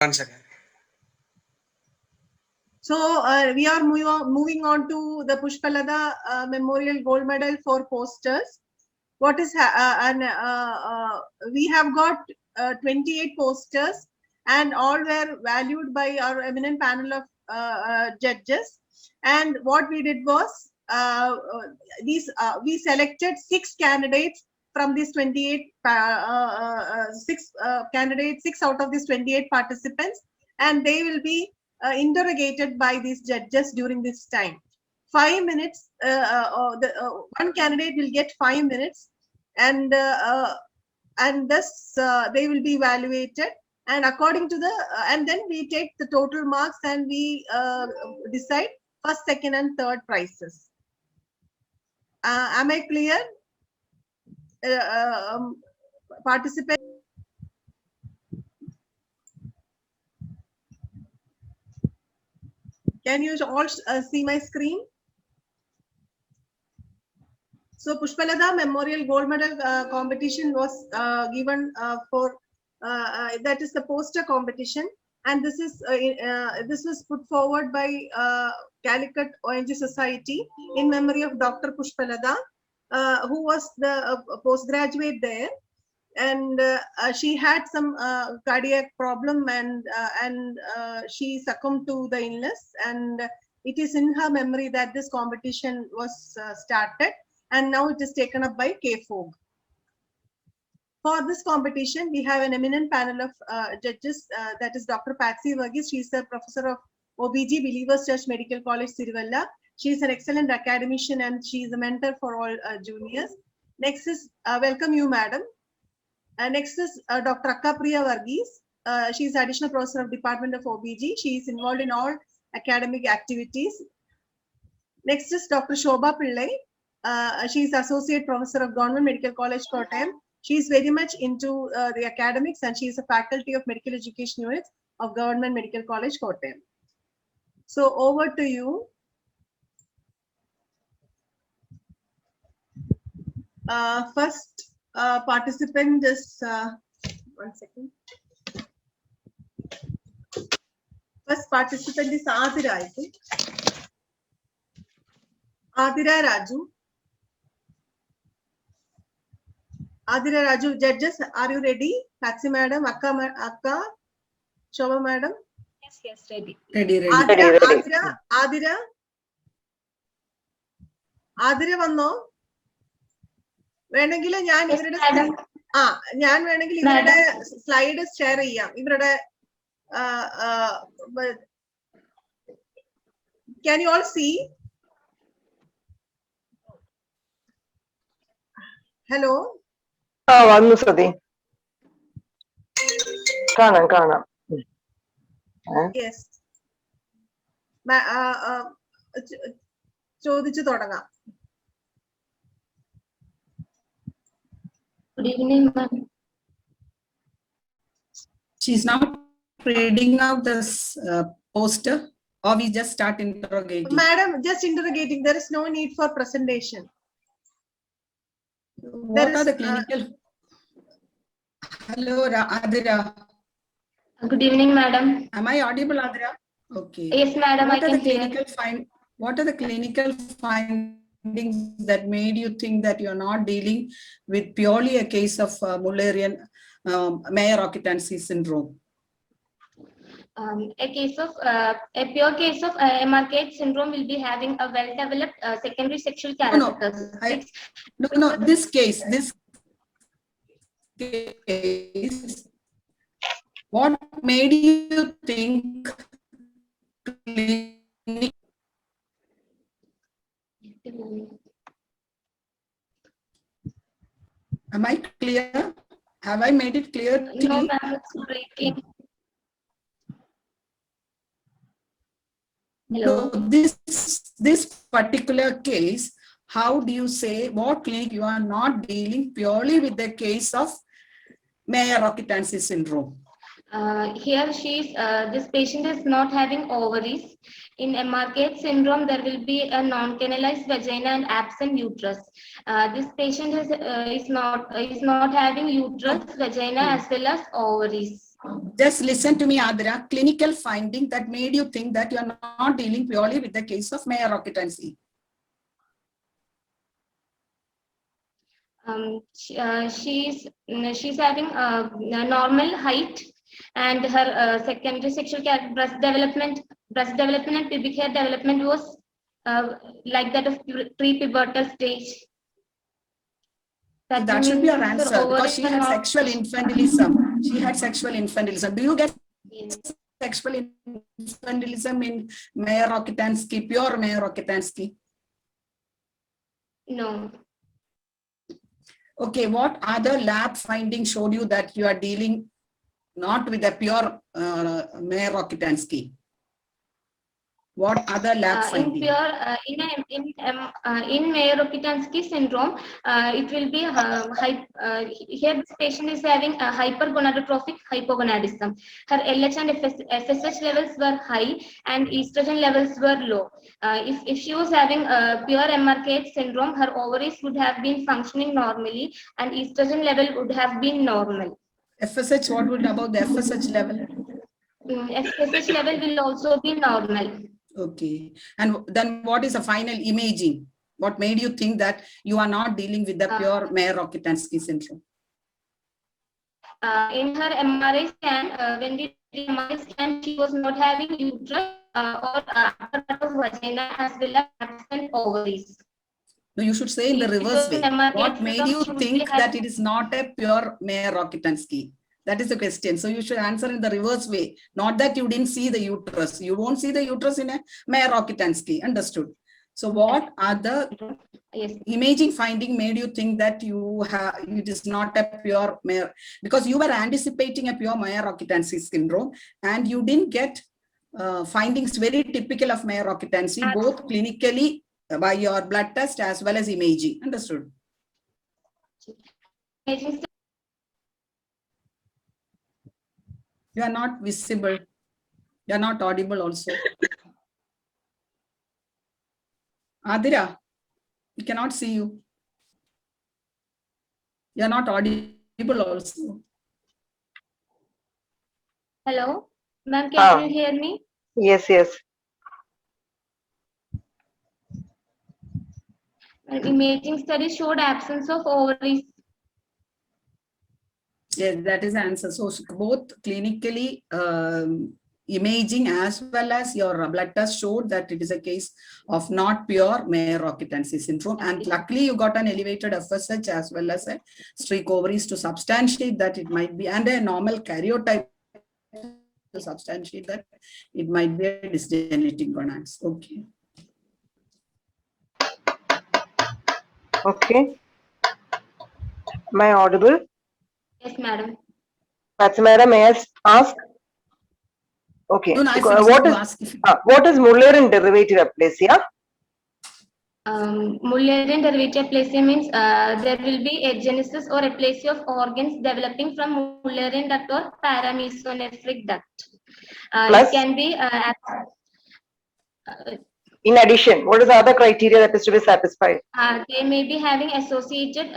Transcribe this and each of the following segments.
One second. So we are moving on to the Pushpalata Memorial Gold Medal for posters. What is we have got 28 posters, and all were valued by our eminent panel of judges. And what we did was we selected 6 candidates from these 28 6 out of these 28 participants, and they will be interrogated by these judges during this time. 5 minutes. One candidate will get 5 minutes, and thus they will be evaluated. And according to the and then we take the total marks, and we decide first, second, and third prizes. Am I clear? Participate. Can you all see my screen? So Pushpalata Memorial Gold Medal competition was given for that is the poster competition, and this was put forward by Calicut ONG Society in memory of Dr. Pushpalata, who was the postgraduate there, and she had some cardiac problem, and she succumbed to the illness, and it is in her memory that this competition was started, and now it is taken up by KFOG. For this competition, we have an eminent panel of judges, that is Dr. Patsy Verghese. She is a professor of OBG, Believers Church Medical College, Tiruvalla. She is an excellent academician, and she is a mentor for all juniors. Next is, welcome you, madam. Next is Dr. Akka Priya Verghese. She is additional professor of Department of OBG. She is involved in all academic activities. Next is Dr. Shobha Pillai. She is associate professor of Government Medical College, Kottayam. She is very much into the academics, and she is a faculty of medical education units of Government Medical College, Kottayam. So over to you. First participant is, one second. First participant is Adira, I think. Adira Raju. Adira Raju, judges, are you ready? Patsy madam, Akka, Shobha madam? Yes, ready. Ready. Adira വന്നോ? വേണമെങ്കിൽ ഞാൻ ഇവരുടെ slide share ചെയ്യാം. ഇവരുടെ can you all see? Hello. വന്നു സതി. കാണാം. Yes. ചോദിച്ചു തുടങ്ങാം. Good evening, ma'am. She's not reading out this poster, or we just start interrogating? Madam, just interrogating. There is no need for presentation. What are the clinical? Hello, Adira. Good evening, madam. Am I audible, Adira? Okay. Yes, madam. What are the clinical findings that made you think that you're not dealing with purely a case of Mullerian Mayer occupancy syndrome? A pure case of MRKH syndrome will be having a well-developed secondary sexual characteristics. No, this case, what made you think? Am I clear? Have I made it clear? No, ma'am, it's breaking. Hello. So this particular case, how do you say, what clinic you are not dealing purely with the case of Mayer occupancy syndrome? Here this patient is not having ovaries. In MRKH syndrome, there will be a non-canalized vagina and absent uterus. This patient is not having uterus, vagina, as well as ovaries. Just listen to me, Adira. Clinical finding that made you think that you are not dealing purely with the case of Mayer occupancy. She's having a normal height, and her secondary sexual breast development and pubic hair development was like that of pre-pubertal stage. That should be your means her answer, because ovaries she were had not- sexual infantilism. She had sexual infantilism. Do you get Yes. sexual infantilism in Mayer-Rokitansky, pure Mayer-Rokitansky? No. Okay, what other lab findings showed you that you are dealing not with a pure Mayer-Rokitansky? What other lab In finding? pure in Mayer-Rokitansky syndrome, it will be here this patient is having a hypergonadotrophic hypogonadism. Her LH and FSH levels were high and estrogen levels were low. If she was having a pure MRKH syndrome, her ovaries would have been functioning normally and estrogen level would have been normal. FSH, what would about the FSH level? FSH level will also be normal. Okay. And then what is the final imaging? What made you think that you are not dealing with the pure Mayer-Rokitansky syndrome? In her MRI scan, when we did MRI scan, she was not having uterus or upper part of vagina as well as absent ovaries. No, you should say in the If it reverse was way. an MRI What made you syndrome, she think would be that having- it is not a pure Mayer-Rokitansky? That is the question. So you should answer in the reverse way. Not that you didn't see the uterus. You won't see the uterus in a Mayer-Rokitansky. Understood? So what other Yes. imaging finding made you think that it is not a pure Mayer? Because you were anticipating a pure Mayer-Rokitansky syndrome and you didn't get findings very typical of Mayer-Rokitansky, both clinically by your blood test as well as imaging. Understood? Imaging You are not visible. You are not audible also. Adira, we cannot see you. You are not audible also. Hello, ma'am, can you hear me? Yes, yes. An imaging study showed absence of ovaries. Yes, that is the answer. So both clinically imaging as well as your blood test showed that it is a case of not pure Mayer-Rokitansky syndrome. And luckily you got an elevated FSH as well as a streak ovaries to substantiate that it might be, and a normal karyotype to substantiate that it might be a dysgenetic gonads. Okay. Okay. Am I audible? Yes, madam. Madam, may I ask? Okay. No, I What is Mullerian derivative aplasia? Mullerian derivative aplasia means there will be a genesis or aplasia of organs developing from Mullerian duct or paramesonephric duct. Plus? It can be In addition, what is the other criteria that is to be satisfied? they may be having associated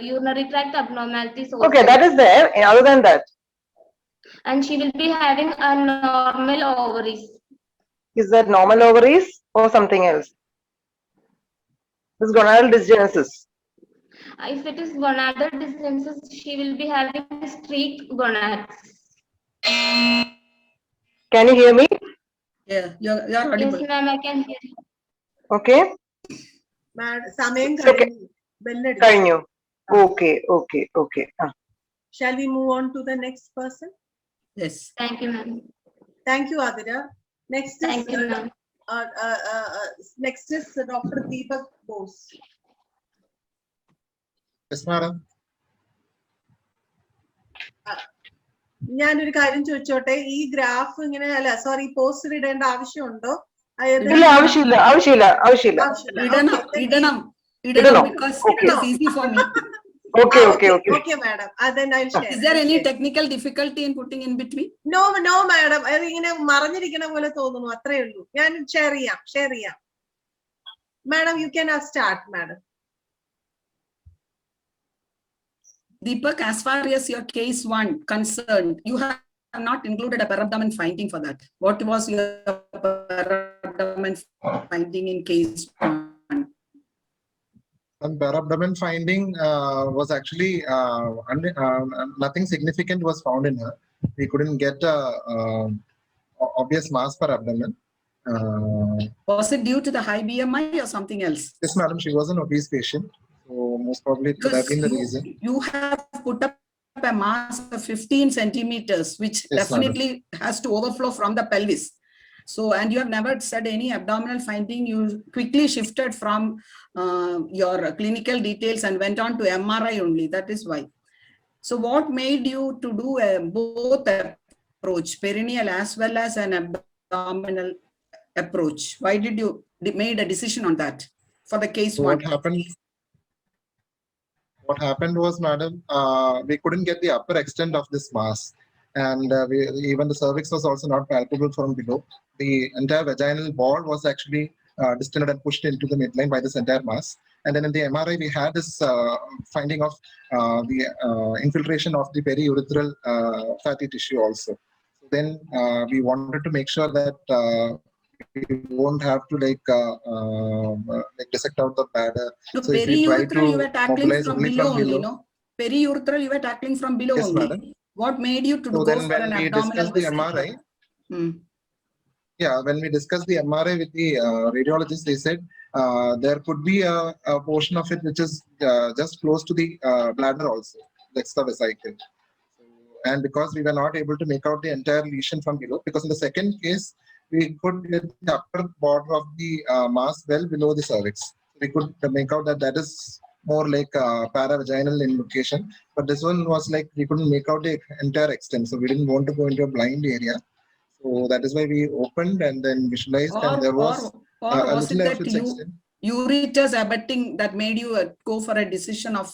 urinary tract abnormalities also. Okay, that is there. Other than that, And she will be having a normal ovaries. is that normal ovaries or something else? This is gonadal dysgenesis. If it is gonadal dysgenesis, she will be having streaked gonads. Can you hear me? Yeah, you're audible. Yes, ma'am, I can hear you. Okay. സമയം Okay. കഴിഞ്ഞു. ബെല്ലടിച്ചു. കഴിഞ്ഞു. Okay. Shall we move on to the next person? Yes. Thank you, ma'am. Thank you, Adira. Next is Thank you, ma'am. next is Dr. Deepak Bose. Yes, madam. ഞാനൊരു കാര്യം ചോദിച്ചോട്ടെ, ഈ graph ഇങ്ങനെ അല്ല sorry poster ഇടേണ്ട ആവശ്യമുണ്ടോ? ഇല്ല, ആവശ്യമില്ല. ആവശ്യമില്ല. ഇടണം because it is easy for me. Okay. Okay, madam. Then I'll share. Is there any technical difficulty in putting in between? No, madam. അത് ഇങ്ങനെ മറഞ്ഞിരിക്കണ പോലെ തോന്നുന്നു, അത്രേ ഉള്ളൂ. ഞാൻ ഷെയർ ചെയ്യാം. Madam, you can start, madam. Deepak, as far as your case 1 concerned, you have not included a per-abdomen finding for that. What was your per-abdomen finding in case 1? And per-abdomen finding was actually nothing significant was found in her. We couldn't get obvious mass per abdomen. Was it due to the high BMI or something else? Yes, madam, she was an obese patient. So most probably it could have been the reason. You have put up a mass of 15 centimeters, which Yes, definitely has to overflow from the pelvis. So, and you have never said any abdominal finding. You quickly shifted from your clinical details and went on to MRI only. That is why. So what made you to do both approach, perineal as well as an abdominal approach? Why did you made a decision on that for the case So 1? what happened was, madam, we couldn't get the upper extent of this mass. And even the cervix was also not palpable from below. The entire vaginal wall was actually distended and pushed into the midline by this entire mass. And then in the MRI, we had this finding of the infiltration of the periurethral fatty tissue also. So then we wanted to make sure that we won't have to like dissect out the bladder. No, So if we try periurethral you to were tackling mobilize from only below from only, below. no? Periurethral you were tackling from below Yes, only. madam. What made you to So go then for when an we abdominal discussed the procedure? MRI, yeah, when we discussed the MRI with the radiologist, they said there could be a portion of it which is just close to the bladder also, the extravesical. And because we were not able to make out the entire lesion from below, because in the second case, we could get the upper border of the mass well below the cervix. We could make out that that is more like paravaginal in location, but this one was like we couldn't make out the entire extent, so we didn't want to go into a blind area. So that is why we opened and then visualized, and there was or a was it little of that its extent. ureters abutting that made you go for a decision of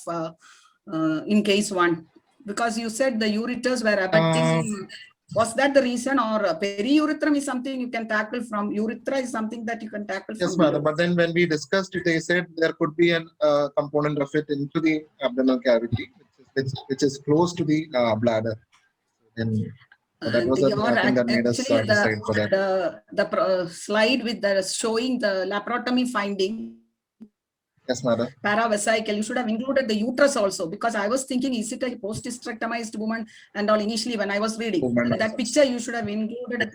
in case 1? Because you said the ureters were abutting. Was that the reason, or periurethrum is something you can tackle from? Urethra is something that you can tackle from. Yes, madam. But then when we discussed it, they said there could be an component of it into the abdominal cavity, which is close to the bladder. And that was the thing that made us decide for that. The slide with the showing the laparotomy finding. Yes, madam. Paravesical, you should have included the uterus also, because I was thinking, is it a post-hysterectomized woman and all initially when I was reading. In that picture, you should have included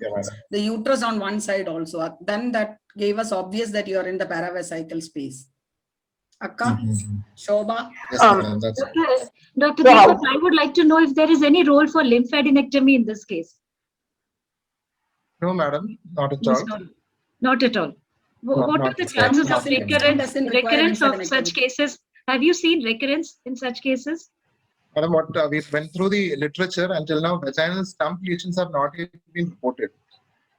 the uterus on one side also. Then that gave us obvious that you are in the paravesical space. Akka, Shobha. Yes, madam. That's Dr. Deepak, I would like to know if there is any role for lymphadenectomy in this case. No, madam, not at all. Not at all. What are the chances of recurrence of such cases? Have you seen recurrence in such cases? Madam, what we went through the literature until now, vaginal stump lesions have not yet been reported.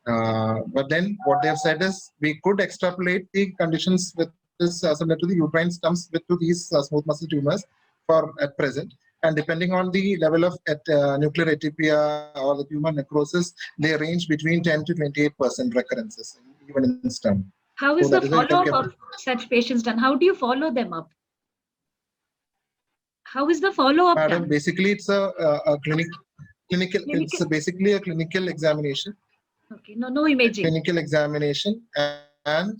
But then what they have said is we could extrapolate the conditions with this similar to the uterine stumps to these smooth muscle tumors for at present. And depending on the level of nuclear atypia or the tumor necrosis, they range between 10 to 28% recurrences, even in stump. How is the follow-up of such patients done? How do you follow them up? How is the follow-up done? Basically, it's a clinical. It's basically a clinical examination. Okay, no imaging. Clinical examination, and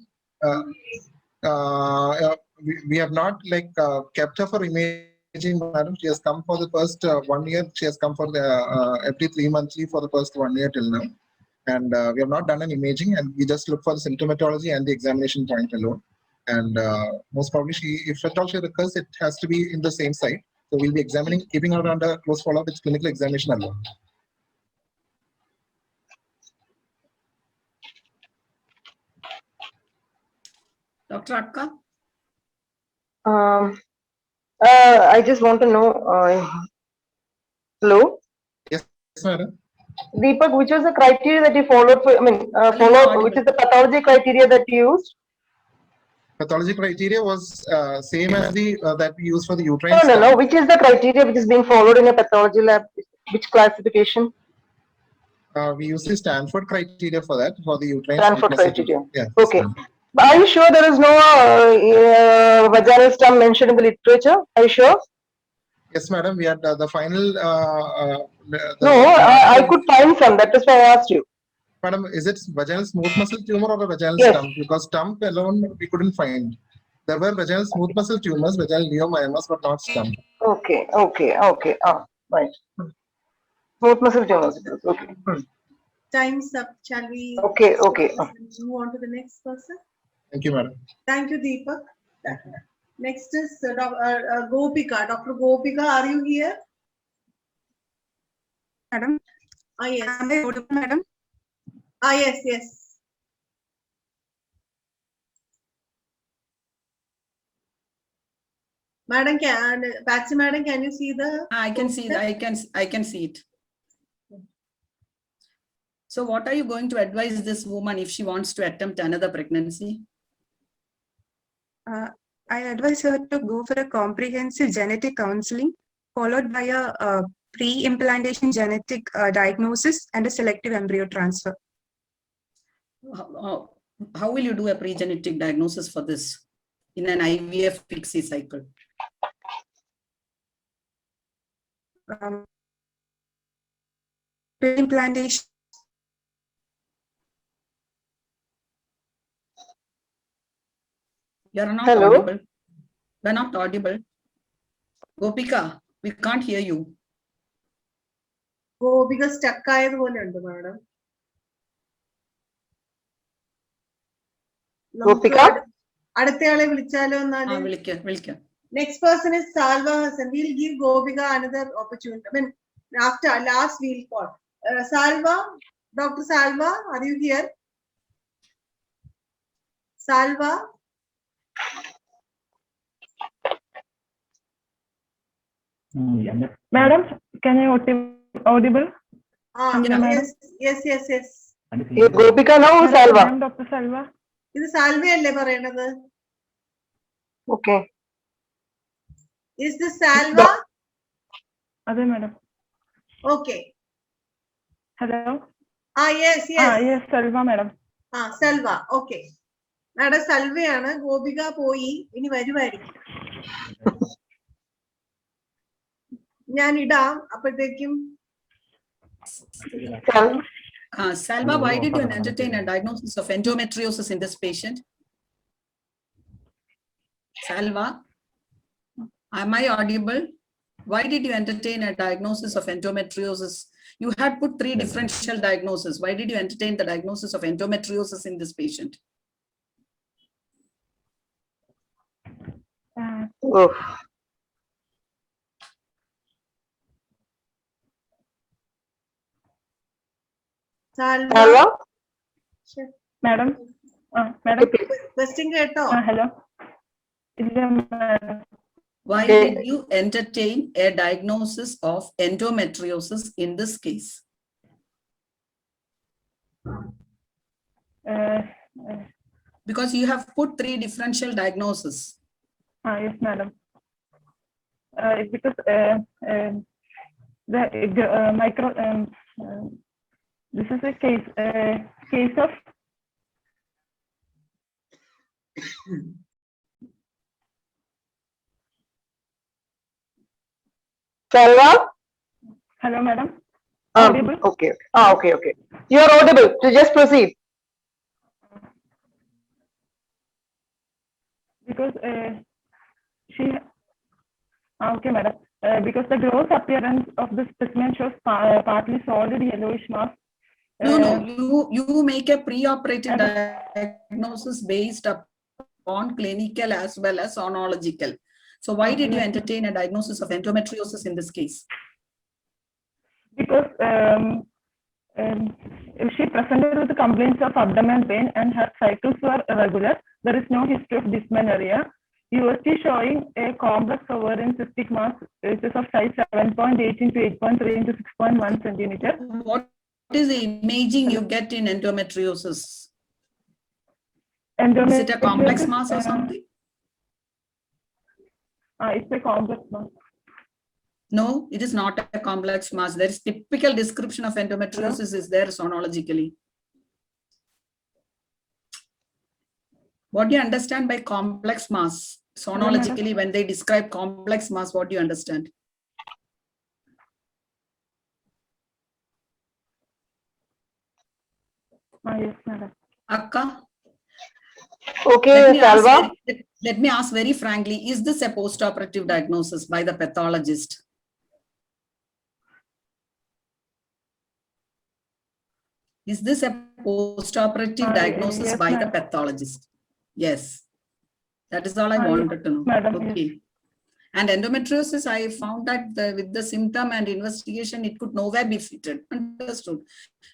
we have not kept her for imaging, madam. She has come for the first 1 year. She has come for the every 3 monthly for the first 1 year till now. And we have not done an imaging, and we just look for the symptomatology and the examination point alone. And most probably, if at all she recurs, it has to be in the same site. So we'll be examining, keeping her under close follow-up with clinical examination alone. Dr. Akka? I just want to know. Hello? Yes, madam. Deepak, which was the criteria that you followed for, which is the pathology criteria that you used? Pathology criteria was same as the that we use for the uterine. No. Which is the criteria which is being followed in a pathology lab? Which classification? We use the Stanford criteria for that, for the uterine. Stanford criteria. Yeah. Okay. But are you sure there is no vaginal stump mentioned in the literature? Are you sure? Yes, madam. We had the final No, I could find some. That is why I asked you. Madam, is it vaginal smooth muscle tumor or a vaginal Yes. stump? Because stump alone we couldn't find. There were vaginal smooth muscle tumors, vaginal neomyomas, but not stump. Okay. Right. Smooth muscle tumors. Okay. Time's up. Shall we? Okay. Move on to the next person. Thank you, madam. Thank you, Deepak. Next is Gopika. Dr. Gopika, are you here? Madam, Yes. am I audible, madam? Yes. Madam, Patsy madam, can you see the? I can see that. I can see it. So what are you going to advise this woman if she wants to attempt another pregnancy? I advise her to go for a comprehensive genetic counseling followed by a pre-implantation genetic diagnosis and a selective embryo transfer. How will you do a pre-genetic diagnosis for this in an IVF PIXI cycle? Pre-implantation. You're not Hello? audible. We're not audible. Gopika, we can't hear you. Gopika stuck ആയതുപോലെ ഉണ്ട് madam. Gopika? അടുത്തയാളെ വിളിച്ചാലോ എന്നാല്? വിളിക്കാം. Next person is Salva Hassan. We'll give Gopika another opportunity. I mean, after last we'll call. Salva, Dr. Salva, are you here? Salva? Madam, can I audible? Yes. Gopika now or Salva? I'm Dr. Salva. ഇത് സാൽവയല്ലേ പറയണത്? Okay. Is this Salva? Ade, madam. Okay. Hello? Yes. Yes, Salva, madam. Salva. Okay. Madam Salvയാണ്. Gopika പോയി. ഇനി വരുമായിരിക്കും. ഞാൻ ഇടാം അപ്പോഴത്തേക്കും. Salva, why did you entertain a diagnosis of endometriosis in this patient? Salva, am I audible? Why did you entertain a diagnosis of endometriosis? You had put 3 differential diagnoses. Why did you entertain the diagnosis of endometriosis in this patient? Salva? Madam? Madam? Question കേട്ടോ? Hello? Madam. Why did you entertain a diagnosis of endometriosis in this case? Because you have put 3 differential diagnoses. Yes, madam. Because the this is a case of Salva? Hello, madam. Okay. Okay. You are audible. To just proceed. Because okay, madam. Because the gross appearance of the specimen shows partly solid yellowish mass. No. You make a pre-operative diagnosis based upon clinical as well as sonological. So why did you entertain a diagnosis of endometriosis in this case? Because she presented with complaints of abdominal pain and her cycles were irregular. There is no history of dysmenorrhea. UST showing a complex ovarian cystic mass, which is of size 7.8 into 8.3 into 6.1 centimeter. What is the imaging you get in endometriosis? Is it a complex mass or something? It's a complex mass. No, it is not a complex mass. There is typical description of endometriosis is there sonologically. What do you understand by complex mass? Sonologically, when they describe complex mass, what do you understand? Yes, madam. Akka, Okay, Salva. let me ask very frankly, is this a post-operative diagnosis by the pathologist? Is this a post-operative diagnosis yes, by the ma'am. pathologist? Yes. That is all I Yes, wanted to know. madam, Okay. And endometriosis, I found that with the symptom and investigation, it could nowhere be fitted. Understood.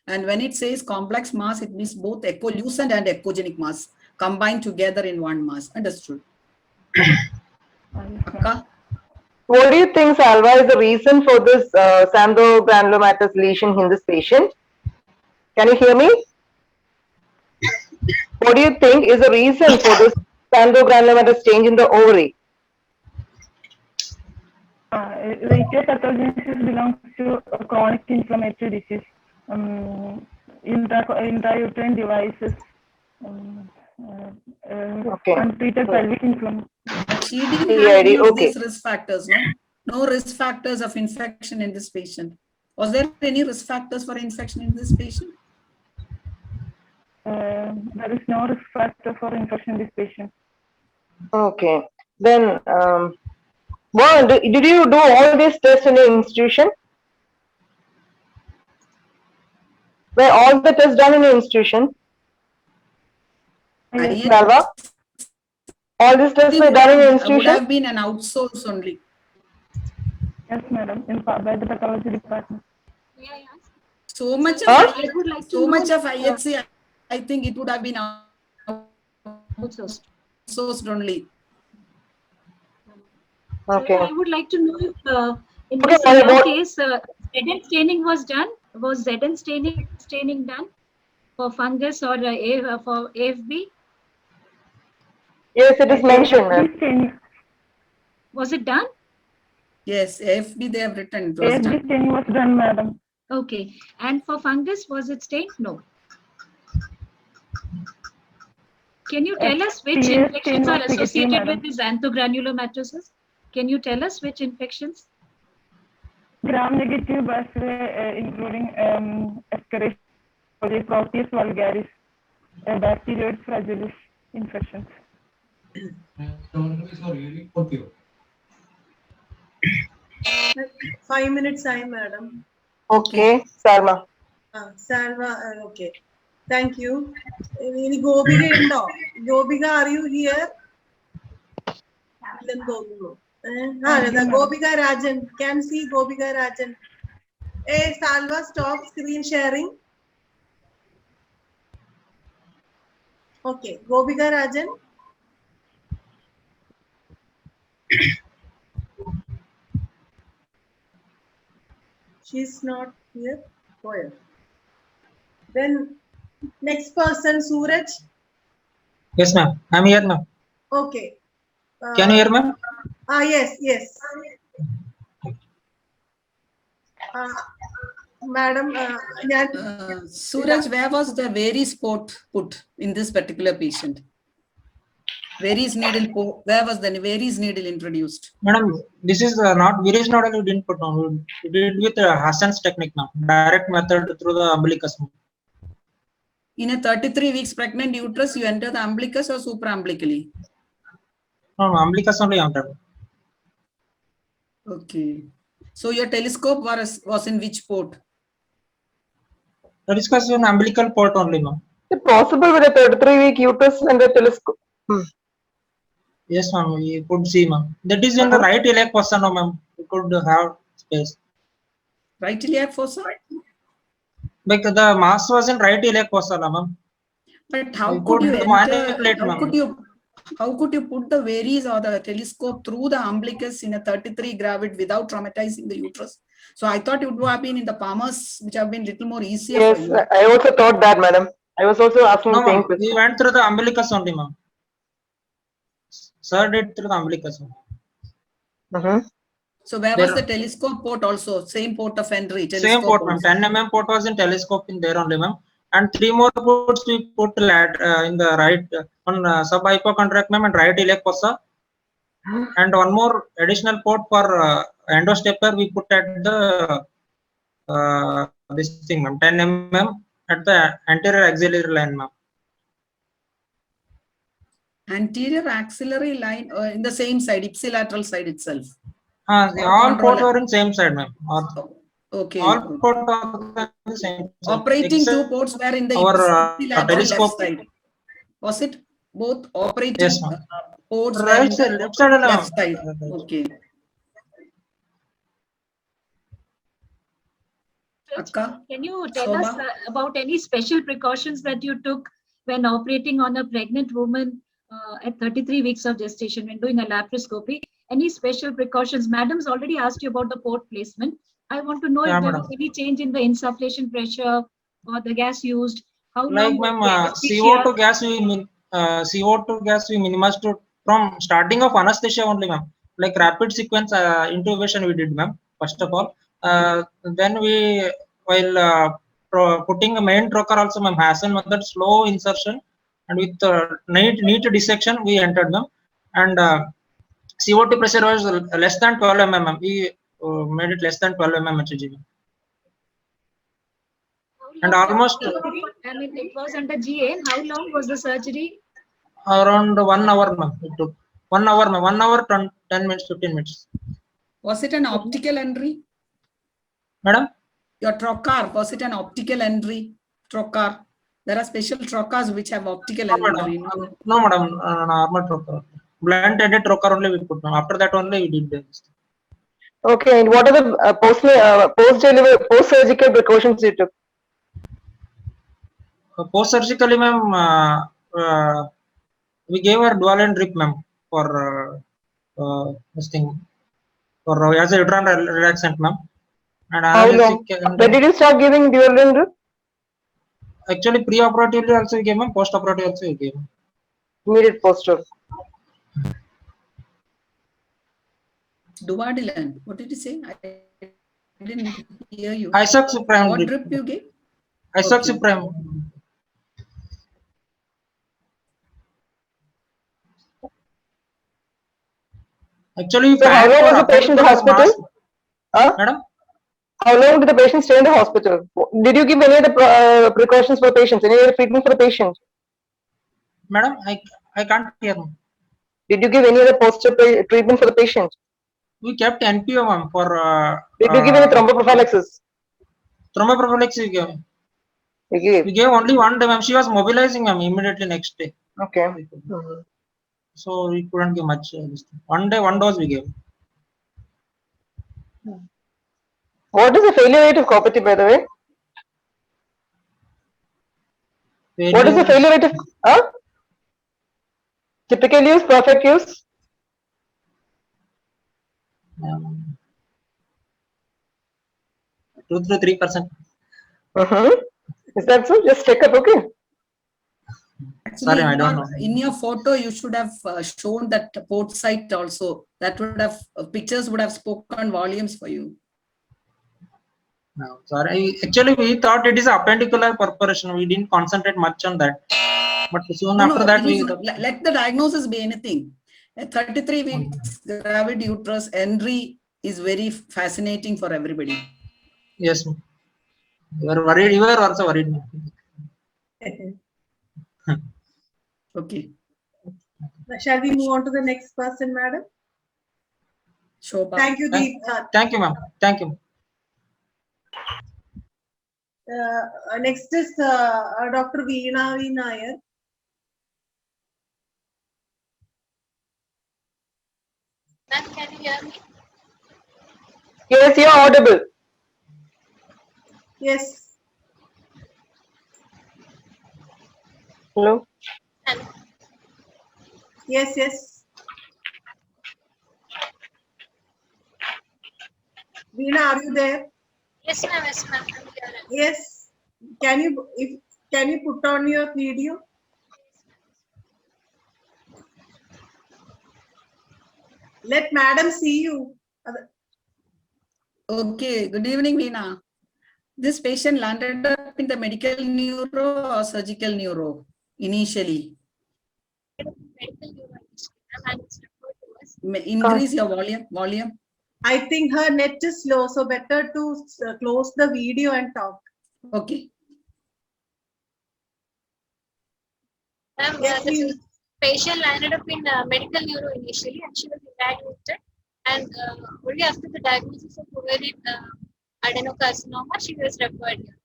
And when it says complex mass, it means both echolucent and echogenic mass combined together in one mass. Understood. Akka? What do you think, Salva, is the reason for this xanthogranulomatous lesion in this patient? Can you hear me? What do you think is the reason for this xanthogranulomatous change in the ovary? The etiopathogenesis belongs to a chronic inflammatory disease. Intrauterine devices, Okay. untreated pelvic inflammation. But she didn't PID, have any of okay. these risk factors, no? No risk factors of infection in this patient. Was there any risk factors for infection in this patient? There is no risk factor for infection in this patient. Okay. Then, well, did you do all these tests in your institution? Were all the tests done in your institution? Yes, Salva? All these tests were done in your Would institution? have been an outsource only. yes, madam, by the pathology department. So much of Huh? I would like to so know, much of IHC, I think it would have been outsourced. outsourced only. Okay. I would like to know if in Okay, this in your what- case, ZN staining was done. Was ZN staining done for fungus or for AFB? Yes, it is mentioned, ma'am. Was it done? Yes, AFB they have written it was AFB done. staining was done, madam. Okay. And for fungus, was it stained? No. Can you tell us which PS infections are was negative, associated madam. with this xanthogranulomatosis? Can you tell us which infections? Gram-negative bacilli, including Escherichia coli, Proteus vulgaris, Bacteroides fragilis infections. 5 minutes time, madam. Okay, Salma. Salva, okay. Thank you. Any Gobika undo? Gobika, are you here? Then Gobika Rajan. Can see Gobika Rajan. Hey, Salva, stop screen sharing. Okay, Gobika Rajan. She's not here. Where? Then next person, Suraj. Yes, ma'am. I'm here, ma'am. Okay. Can you hear, ma'am? Yes. Madam, Suraj, where was the Varies port put in this particular patient? Varies needle, where was the Varies needle introduced? Madam, this is not Varies nodal. We didn't put on. We did with Hassan's technique, ma'am. Direct method through the umbilicus. In a 33 weeks pregnant uterus, you enter the umbilicus or supraumbilically? No, umbilicus only entered. Okay. So your telescope was in which port? Telescope is an umbilical port only, ma'am. Is it possible with a 33-week uterus and the telescope? Yes, ma'am. We could see, ma'am. That is in the right iliac fossa, no, ma'am. We could have space. Right iliac fossa? Because the mass was in right iliac fossa, ma'am. But how We could you could enter, manipulate, ma'am. how could you put the Varies or the telescope through the umbilicus in a 33 gravid without traumatizing the uterus? So I thought it would have been in the Palmers, which have been little more easier Yes, for you. I also thought that, madam. I was also asking No, the same ma'am. question. We went through the umbilicus only, ma'am. Sir did through the umbilicus. So where was the telescope port also? Same port of entry. Same port, ma'am. 10 mm port was in telescope in there only, ma'am. And 3 more ports we put in the right on subhypochondriac, ma'am, and right iliac fossa. And one more additional port for endostapler we put at the this thing, ma'am, 10 mm at the anterior axillary line, ma'am. Anterior axillary line in the same side, ipsilateral side itself. The Or all control. ports are in same side, ma'am. Okay. All ports are in the same side. Operating Except two ports were in the our ipsilateral telescope. left side. Was it both operating Yes, ma'am. ports were Right in side, the left side, and left side? Okay. Akka? Can you tell us Shobha? about any special precautions that you took when operating on a pregnant woman at 33 weeks of gestation when doing a laparoscopy? Any special precautions? Madam's already asked you about the port placement. I want to know Yeah, if there madam. was any change in the insufflation pressure or the gas used. How Like, long was ma'am, the anesthesia? CO2 gas CO2 gas we minimized from starting of anesthesia only, ma'am. Like rapid sequence intubation we did, ma'am. First of all, then we while putting a main trocar also, ma'am, Hassan method, slow insertion, and with neat dissection we entered, ma'am. And CO2 pressure was less than 12 mm. We made it less than 12 mm HG. And almost I mean, it was under GA. How long was the surgery? around 1 hour, ma'am. It took 1 hour, ma'am. 1 hour, 10 minutes, 15 minutes. Was it an optical entry? Madam? Your trocar, was it an optical entry? Trocar. There are special trocars which have optical No, entry. madam. No, madam. Normal trocar. Blunt ended trocar only we put, ma'am. After that only we did this. Okay, and what are the post-surgical precautions you took? Post-surgically, ma'am, we gave her dual end drip, ma'am, for this thing, for as a uterine relaxant, ma'am. And How long? When did you start giving dual end drip? Actually, pre-operatively also we gave, ma'am. Post-operatively also we gave. Immediate post-op. Duodeline. What did you say? I didn't hear you. Isoxsupreme. What drip you gave? Isoxsupreme. Actually, so how long was the patient in the hospital? Madam? How long did the patient stay in the hospital? Did you give any of the precautions for patients? Any other treatment for the patient? Madam, I can't hear. Did you give any other post-op treatment for the patient? We kept NPO, ma'am, for. Did you give any thromboprophylaxis? Thromboprophylaxis we gave. We gave only one day, ma'am. She was mobilizing, ma'am, immediately next day. Okay. So we couldn't give much. One day, one dose we gave. What is the failure rate of Copati, by the way? What is the failure rate of typical use, perfect use? 2 to 3%. Is that so? Just check up, okay? Actually, sorry, I don't know. In your photo, you should have shown that port site also. That would have pictures would have spoken volumes for you. No, sorry. Actually, we thought it is appendicular perforation. We didn't concentrate much on that. But soon after that, we let the diagnosis be anything. A 33 weeks gravid uterus entry is very fascinating for everybody. Yes, you are worried. You are also worried. Okay. Shall we move on to the next person, madam? Shobha. Thank you, Deep. Thank you, ma'am. Thank you. Next is Dr. Veena V. Nair. Ma'am, can you hear me? Yes, you are audible. Yes. Hello. Hello. Yes, yes. Veena, are you there? Yes, ma'am. Yes, ma'am. I'm here. Yes. Can you put on your video? Let madam see you. Okay. Good evening, Veena. This patient landed up in the medical neuro or surgical neuro initially. Increase your volume. I think her net is low, so better to close the video and talk. Okay. Ma'am, Yes, the please. patient landed up in medical neuro initially, and she was evaluated. And only after the diagnosis of ovarian adenocarcinoma, she was referred here.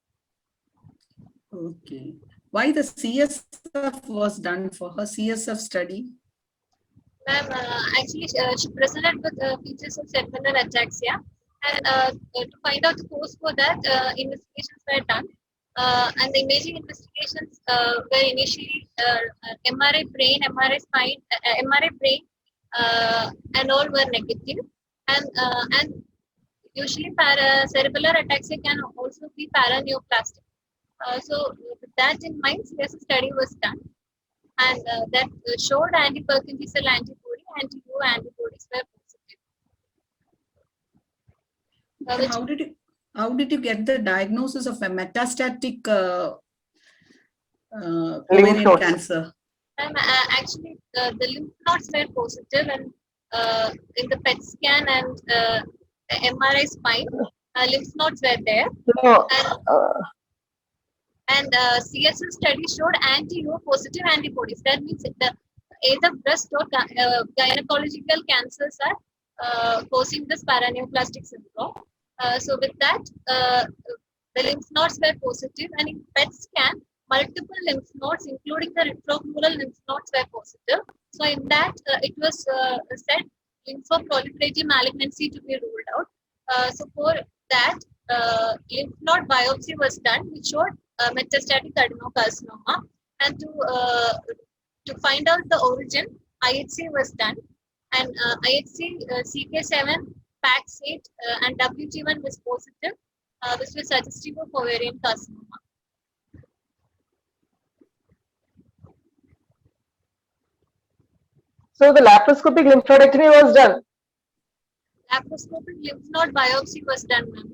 Okay. Why the CSF was done for her CSF study? Ma'am, actually, she presented with features of cerebellar ataxia, and to find out the cause for that, investigations were done. And the imaging investigations were initially MRI brain, MRI spine, MRI brain, and all were negative. And usually, cerebellar ataxia can also be paraneoplastic. So, with that in mind, CSF study was done, and that showed anti-Purkinje antibody, anti-U antibodies were positive. And how did you get the diagnosis of a metastatic ovarian nodes. cancer? Actually, the lymph nodes were positive, and in the PET scan and MRI spine, lymph nodes were there. No, And CSF study showed anti-U positive antibodies. That means either breast or gynecological cancers are causing this paraneoplastic syndrome. So with that, the lymph nodes were positive, and in PET scan, multiple lymph nodes, including the retrohumeral lymph nodes, were positive. So in that, it was said lymphoproliferative malignancy to be ruled out. So for that, lymph node biopsy was done, which showed metastatic adenocarcinoma, and to find out the origin, IHC was done, and IHC CK7, PAX8, and WT1 was positive, which was suggestive of ovarian carcinoma. so the laparoscopic lymphodectomy was done. Laparoscopic lymph node biopsy was done, ma'am.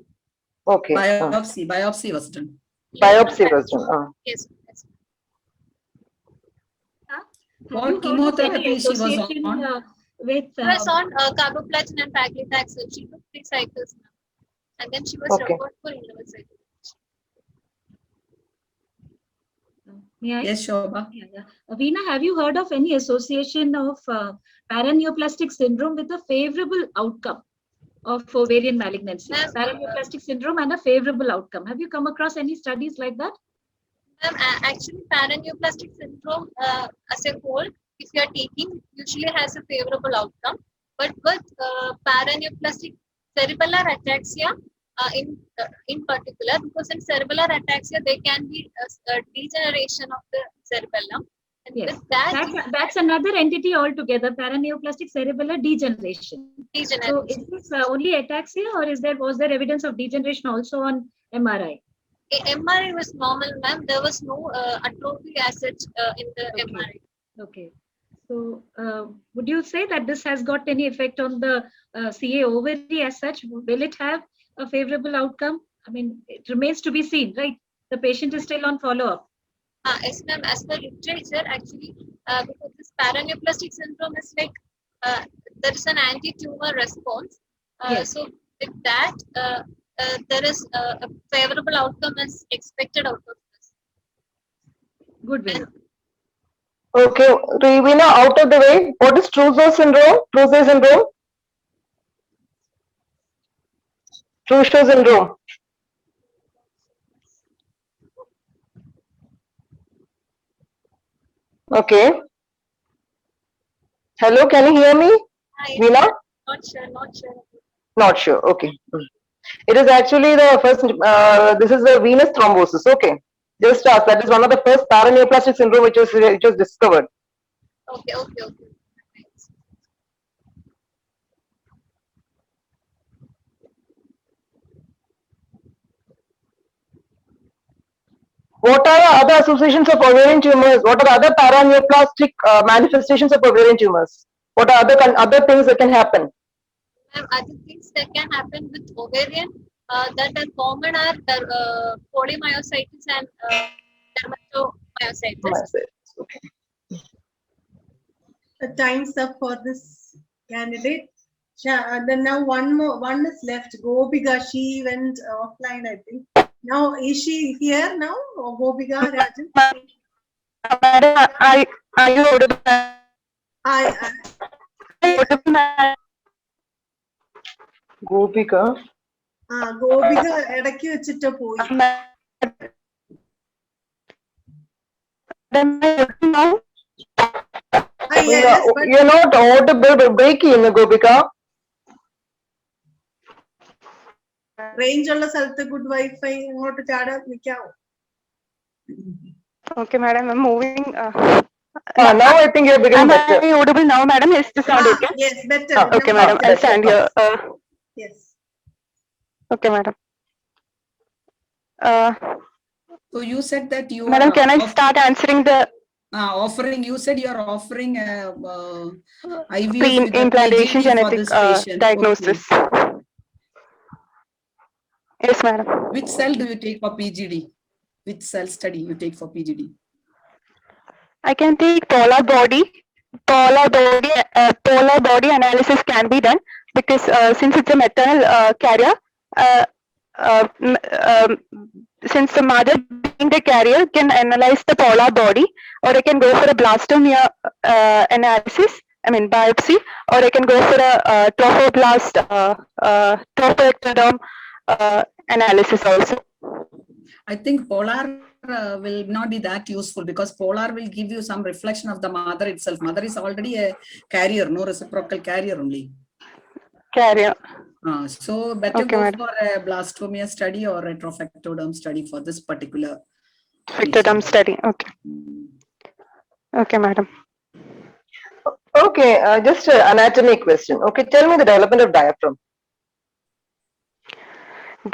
Okay. Biopsy was done. Biopsy was done. Yes. Yes. What chemotherapy she was association, on? with She was on carboplatin and paclitaxel. She took 3 cycles now, and then she was Okay. referred for interval cycle. may I? Yes, Shobha. Yeah. Veena, have you heard of any association of paraneoplastic syndrome with a favorable outcome of ovarian malignancy? Ma'am, Paraneoplastic syndrome and a favorable outcome. Have you come across any studies like that? Ma'am, actually, paraneoplastic syndrome as a whole, if you are taking, usually has a favorable outcome. But with paraneoplastic cerebellar ataxia, in particular, because in cerebellar ataxia there can be a degeneration of the cerebellum. And Yes. with that, That's another entity altogether, paraneoplastic cerebellar degeneration. So degeneration. is this only ataxia, or was there evidence of degeneration also on MRI? MRI was normal, ma'am. There was no atrophy as such in the Okay. MRI. Okay. So would you say that this has got any effect on the CA ovary as such? Will it have a favorable outcome? I mean, it remains to be seen, right? The patient is still on follow-up. Yes, ma'am. As per literature, actually, because this paraneoplastic syndrome is like there is an anti-tumor response. Yes. So with that, there is a favorable outcome is expected out of this. Good, Veena. Okay, Veena, out of the way, what is Trousseau syndrome? Trousseau syndrome? Trousseau syndrome. Okay. Hello, can you hear me, Veena? Not sure, not sure. Not sure. Okay. It is actually the first, this is the venous thrombosis. Okay. Just ask. That is one of the first paraneoplastic syndrome which was discovered. Okay, okay, okay. What are the other associations of ovarian tumors? What are the other paraneoplastic manifestations of ovarian tumors? What are other things that can happen? Other things that can happen with ovarian that are common are polymyositis and dermatomyositis. Okay. The time's up for this candidate. Then now one is left. Gopika, she went offline, I think. Now, is she here now? Or Gopika, Rajan? Madam, are you audible? I, Gopika. Gopika ഇടയ്ക്ക് വെച്ചിട്ട് പോയി. Yes, but You're not audible, breaking, Gopika. Range ഉള്ള സ്ഥലത്ത് good wifi ഇങ്ങോട്ട് ചാടാൻ നിൽക്കാവോ? Okay, madam, I'm moving. Now I think you're beginning better. Am I audible now, madam? Is the sound okay? Yes, better. Okay, madam. I'll stand here. Yes. Okay, madam. So you said that you Madam, are can I start answering the offering? You said you are offering IVF with a pre-implantation PGD for genetic this patient. diagnosis? Okay. Yes, madam. Which cell do you take for PGD? Which cell study you take for PGD? I can take polar body. Polar body analysis can be done because since it's a maternal carrier, since the mother being the carrier can analyze the polar body, or I can go for a blastomia analysis, I mean biopsy, or I can go for a trophoblast trophoectoderm analysis also. I think polar will not be that useful because polar will give you some reflection of the mother itself. Mother is already a carrier, no reciprocal carrier only. Carrier. So better Okay, go madam. for a blastomia study or a trophectoderm study for this particular Ectoderm study. Okay. Okay, madam. Okay, just an anatomy question. Okay, tell me the development of diaphragm.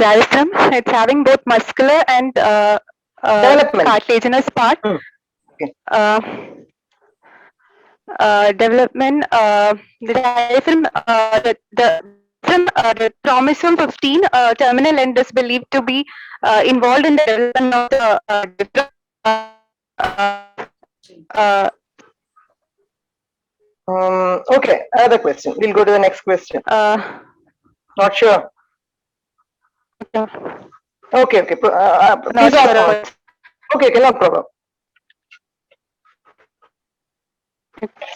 Diaphragm, it's having both muscular and Development. cartilaginous part. Okay. Development, the diaphragm, the chromosome 15 terminal end is believed to be involved in the development of the Okay, another question. We'll go to the next question. Not sure. Okay. Please ask on. Okay, no problem.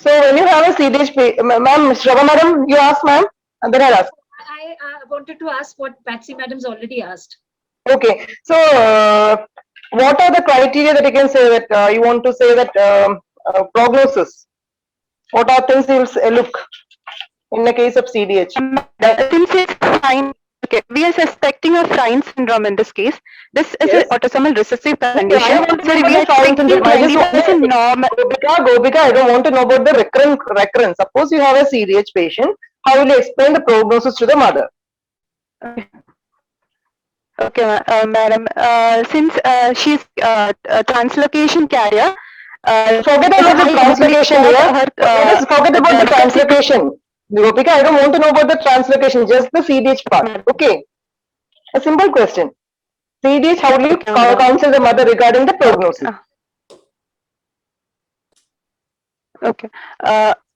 So when you have a CDH, ma'am, Shravan madam, you ask ma'am, and then I'll ask. I wanted to ask what Patsy madam's already asked. Okay, so what are the criteria that you can say that you want to say that prognosis? What are things you'll look in the case of CDH? Since it's fine, okay, we are suspecting of Fryns syndrome in this case. This is an autosomal recessive condition. So we are expecting 20% normal. Gopika, I don't want to know about the recurrence. Suppose you have a CDH patient, how will you explain the prognosis to the mother? Okay, madam. Since she's a translocation carrier, forget about the translocation here. Forget about the translocation. Gopika, I don't want to know about the translocation, just the CDH part. Okay. A simple question. CDH, how do you counsel the mother regarding the prognosis? Okay.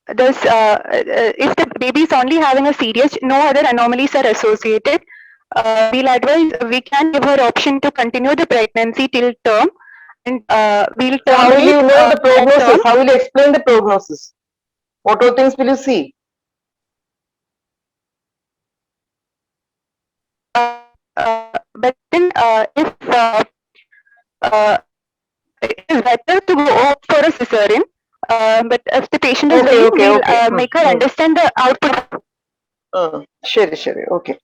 If the baby is only having a CDH, no other anomalies are associated. We'll advise, we can give her option to continue the pregnancy till term, and we'll terminate. How will you know the prognosis? How will you explain the prognosis? What all things will you see? But then, if it is better to go for a cesarean, but if the patient is willing, we'll make her understand the output. Sure. Okay.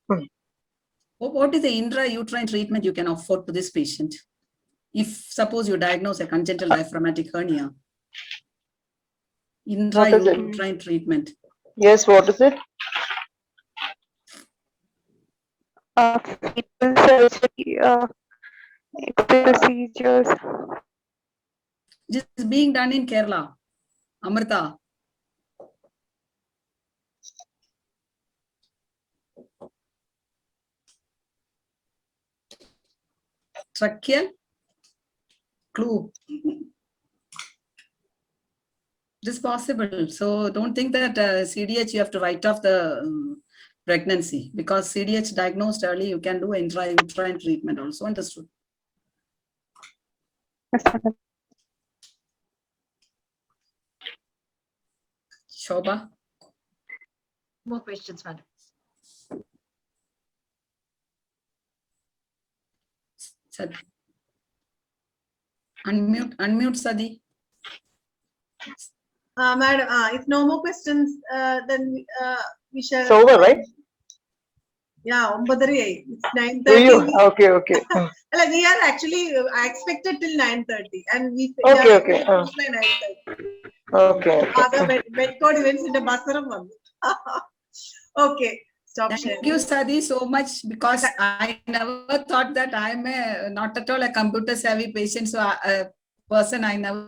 What is the intrauterine treatment you can afford to this patient? If suppose you diagnose a congenital diaphragmatic hernia, intrauterine treatment. Yes, what is it? Fetal surgery, procedures. This is being done in Kerala. Amrita. Tracheal clue. It is possible. So don't think that CDH you have to write off the pregnancy, because CDH diagnosed early, you can do intrauterine treatment also. Understood? Shobha. More questions, madam. Sadi. Unmute Sadi. Madam, if no more questions, then we shall. It's over, right? Yeah, 9:30. It's Do you? 9:30. Okay. Like, we are actually, I expected till 9:30 and we Okay. finished by 9:30. Okay. Other Medcode events in the Basaram. Okay, stop Thank sharing. you, Sadi, so much, because I never thought that I'm not at all a computer savvy patient. So person, I never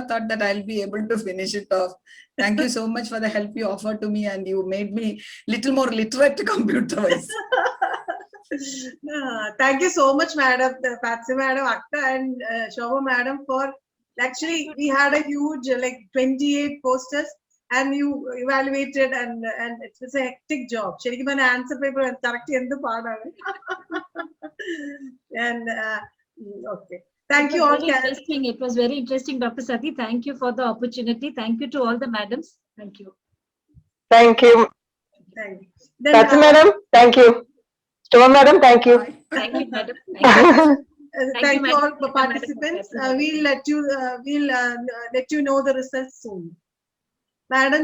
thought that I'll be able to finish it off. Thank you so much for the help you offered to me, and you made me little more literate computer-wise. Thank you so much, Madam Patsy, Madam Akhtar, and Shobha, Madam, for actually we had a huge 28 posters, and you evaluated, and it was a hectic job. Sherikim an answer paper and correct in the part of it. And okay. Thank you all. It was very interesting, Dr. Sati. Thank you for the opportunity. Thank you to all the madams. Thank you. Thank you. Thank you. That's madam. Thank you. Shobha madam, thank you. Thank you, madam. Thank you all madam. the participants. We'll let you know the results soon. Madam,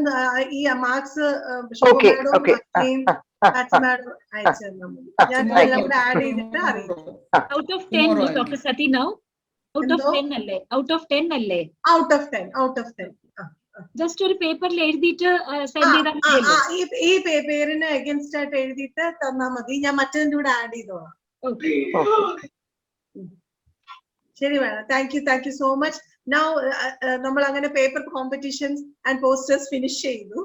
marks Shobha Okay, madam, okay. Patsy madam, add Out of 10, Dr. Sati, now? Out of 10 alle. Out of 10 alle. Out of 10. Out of 10. Just ഒരു പേപ്പറിൽ എഴുതിയിട്ട് send ചെയ്താൽ മതിയല്ലോ. ഈ പേരിന് against ആയിട്ട് എഴുതിയിട്ട് തന്നാൽ മതി. ഞാൻ മറ്റേതിന്റെ കൂടെ ആഡ് ചെയ്തോളാം. ശരി madam. Thank you so much. Now നമ്മൾ അങ്ങനെ paper competitions and posters finish ചെയ്തു.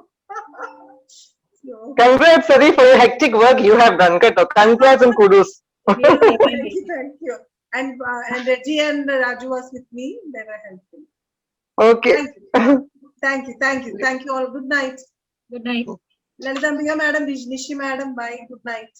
Congrats, Sari, for your hectic work you have done. Congrats and kudos. Thank you. And Reggie and Raju was with me. They were helping. Okay. Thank you all. Good night. Good night. Lalitambika madam, Nishi madam, bye. Good night.